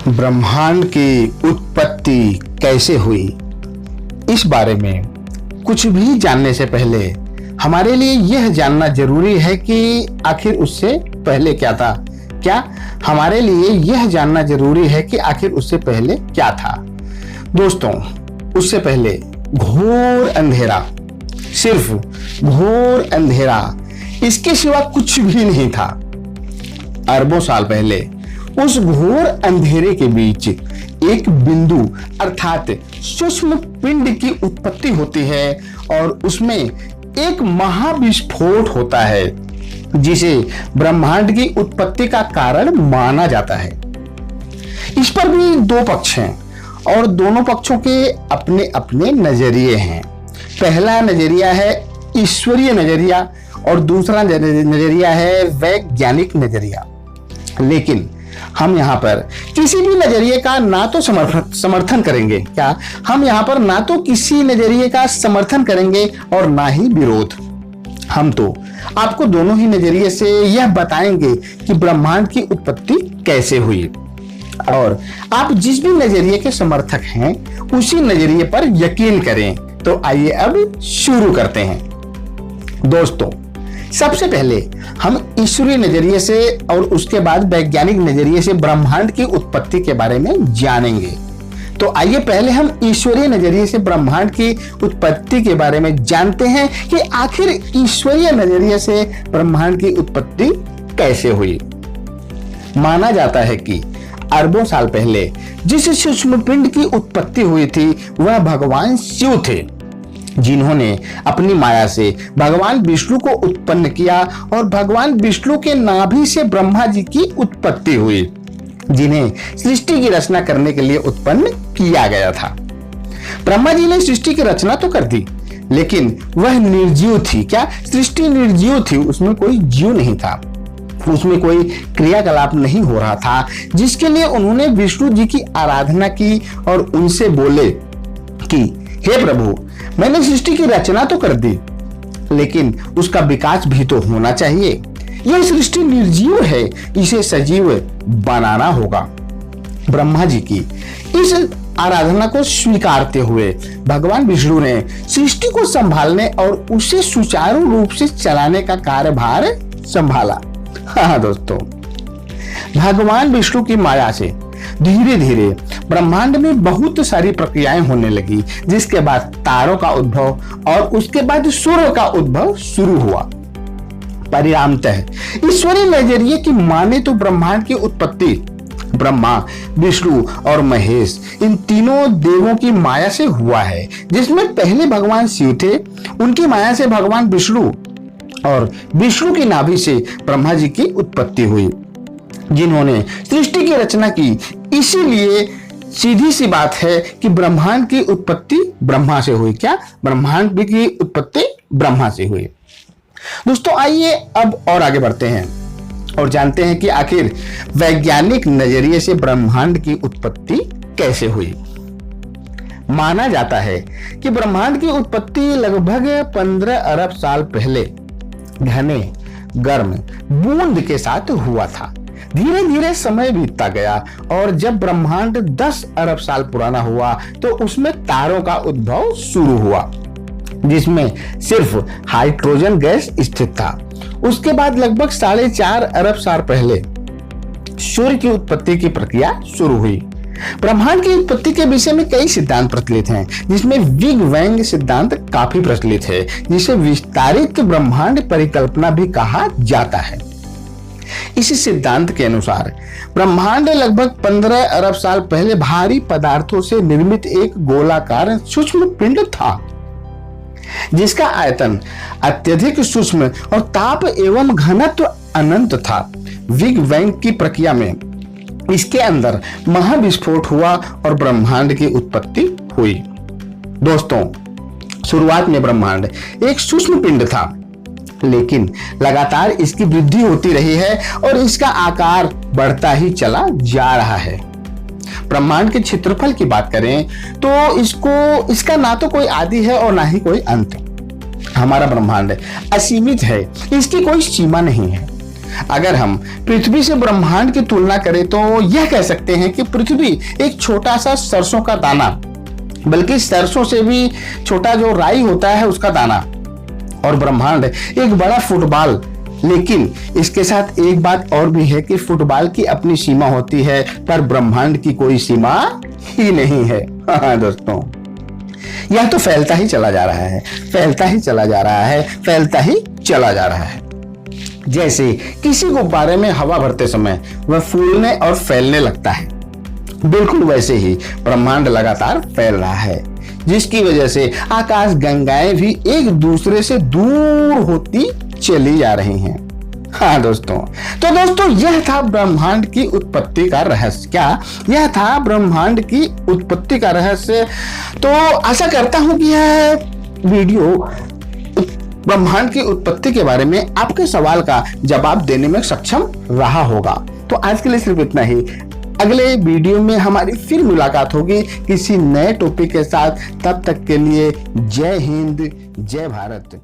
ब्रह्मांड की उत्पत्ति कैसे हुई, इस बारे में कुछ भी जानने से पहले हमारे लिए यह जानना जरूरी है कि आखिर उससे पहले क्या था। हमारे लिए यह जानना जरूरी है कि आखिर उससे पहले क्या था। दोस्तों, उससे पहले घोर अंधेरा, सिर्फ घोर अंधेरा, इसके सिवा कुछ भी नहीं था। अरबों साल पहले उस घोर अंधेरे के बीच एक बिंदु अर्थात सूक्ष्म पिंड की उत्पत्ति होती है और उसमें एक महाविस्फोट होता है जिसे ब्रह्मांड की उत्पत्ति का कारण माना जाता है। इस पर भी दो पक्ष हैं और दोनों पक्षों के अपने अपने नजरिए हैं। पहला नजरिया है ईश्वरीय नजरिया और दूसरा नजरिया है वैज्ञानिक नजरिया। लेकिन हम यहाँ पर किसी भी नजरिए का ना तो समर्थन करेंगे, हम यहाँ पर ना तो किसी नजरिए का समर्थन करेंगे और ना ही विरोध। हम तो आपको दोनों ही नजरिए से यह बताएंगे कि ब्रह्मांड की उत्पत्ति कैसे हुई, और आप जिस भी नजरिए के समर्थक हैं उसी नजरिए पर यकीन करें। तो आइए अब शुरू करते हैं। दोस्तों, सबसे पहले हम ईश्वरीय नजरिए से और उसके बाद वैज्ञानिक नजरिए से ब्रह्मांड की उत्पत्ति के बारे में जानेंगे। तो आइए पहले हम ईश्वरीय नजरिए से ब्रह्मांड की उत्पत्ति के बारे में जानते हैं कि आखिर ईश्वरीय नजरिए से ब्रह्मांड की उत्पत्ति कैसे हुई। माना जाता है कि अरबों साल पहले जिस सूक्ष्म पिंड की उत्पत्ति हुई थी वह भगवान शिव थे, जिन्होंने अपनी माया से भगवान विष्णु को उत्पन्न किया और भगवान विष्णु के नाभि से ब्रह्मा जी की उत्पत्ति हुई, जिन्हें सृष्टि की रचना करने के लिए उत्पन्न किया गया था। ब्रह्मा जी ने सृष्टि की रचना तो कर दी, लेकिन वह निर्जीव थी। सृष्टि निर्जीव थी, उसमें कोई जीव नहीं था, उसमें कोई क्रियाकलाप नहीं हो रहा था, जिसके लिए उन्होंने विष्णु जी की आराधना की और उनसे बोले कि हे प्रभु, मैंने सृष्टि की रचना तो कर दी, लेकिन उसका विकास भी तो होना चाहिए। यह सृष्टि निर्जीव है, इसे सजीव बनाना होगा। ब्रह्मा जी की इस आराधना को स्वीकारते हुए भगवान विष्णु ने सृष्टि को संभालने और उसे सुचारू रूप से चलाने का कार्यभार संभाला। हाँ दोस्तों, भगवान विष्णु की माया से धीरे धीरे ब्रह्मांड में बहुत सारी प्रक्रियाएं होने लगी, जिसके बाद तारों का उद्भव और उसके बाद सूर्य का उद्भव शुरू हुआ। परिणामतः ईश्वरीय नजरिए की माने तो ब्रह्मांड की उत्पत्ति ब्रह्मा, विष्णु और महेश, इन तीनों देवों की माया से हुआ है, जिसमें पहले भगवान शिव थे, उनकी माया से भगवान विष्णु और विष्णु की नाभि से ब्रह्मा जी की उत्पत्ति हुई, जिन्होंने सृष्टि की रचना की। इसीलिए सीधी सी बात है कि ब्रह्मांड की उत्पत्ति ब्रह्मा से हुई। ब्रह्मांड की उत्पत्ति ब्रह्मा से हुई। दोस्तों, आइए अब और आगे बढ़ते हैं और जानते हैं कि आखिर वैज्ञानिक नजरिए से ब्रह्मांड की उत्पत्ति कैसे हुई। माना जाता है कि ब्रह्मांड की उत्पत्ति लगभग 15 अरब साल पहले घने गर्म बूंद के साथ हुआ था। धीरे धीरे समय बीतता गया और जब ब्रह्मांड 10 अरब साल पुराना हुआ तो उसमें तारों का उद्भव शुरू हुआ, जिसमें सिर्फ हाइड्रोजन गैस स्थित था। उसके बाद लगभग 4.5 अरब साल पहले सूर्य की उत्पत्ति की प्रक्रिया शुरू हुई। ब्रह्मांड की उत्पत्ति के विषय में कई सिद्धांत प्रचलित हैं, जिसमें बिग बैंग सिद्धांत काफी प्रचलित है, जिसे विस्तारित ब्रह्मांड परिकल्पना भी कहा जाता है। इसी सिद्धांत के अनुसार ब्रह्मांड लगभग 15 अरब साल पहले भारी पदार्थों से निर्मित एक गोलाकार सूक्ष्म पिंड था, जिसका आयतन अत्यधिक सूक्ष्म और ताप एवं घनत्व अनंत था। बिग बैंग की प्रक्रिया में इसके अंदर महाविस्फोट हुआ और ब्रह्मांड की उत्पत्ति हुई। दोस्तों, शुरुआत में ब्रह्मांड एक सूक्ष्म पिंड था, लेकिन लगातार इसकी वृद्धि होती रही है और इसका आकार बढ़ता ही चला जा रहा है। ब्रह्मांड के क्षेत्रफल की बात करें तो इसका ना तो कोई आदि है और ना ही कोई अंत। हमारा ब्रह्मांड असीमित है, इसकी कोई सीमा नहीं है। अगर हम पृथ्वी से ब्रह्मांड की तुलना करें तो यह कह सकते हैं कि पृथ्वी एक छोटा सा सरसों का दाना, बल्कि सरसों से भी छोटा जो राई होता है उसका दाना, और ब्रह्मांड एक बड़ा फुटबॉल। लेकिन इसके साथ एक बात और भी है कि फुटबॉल की अपनी सीमा होती है, पर ब्रह्मांड की कोई सीमा ही नहीं है। हाँ दोस्तों, यह तो फैलता ही चला जा रहा है, फैलता ही चला जा रहा है, फैलता ही चला जा रहा है। जैसे किसी गुब्बारे में हवा भरते समय वह फूलने और फैलने लगता है, बिल्कुल वैसे ही ब्रह्मांड लगातार फैल रहा है, जिसकी वजह से आकाश गंगाएं भी एक दूसरे से दूर होती चली जा रही हैं। हाँ दोस्तों, तो दोस्तों यह था ब्रह्मांड की उत्पत्ति का रहस्य। क्या यह था ब्रह्मांड की उत्पत्ति का रहस्य? तो आशा करता हूं कि यह वीडियो ब्रह्मांड की उत्पत्ति के बारे में आपके सवाल का जवाब देने में सक्षम रहा होगा। तो आज के लिए सिर्फ इतना ही। अगले वीडियो में हमारी फिर मुलाकात होगी किसी नए टॉपिक के साथ। तब तक के लिए जय हिंद, जय भारत।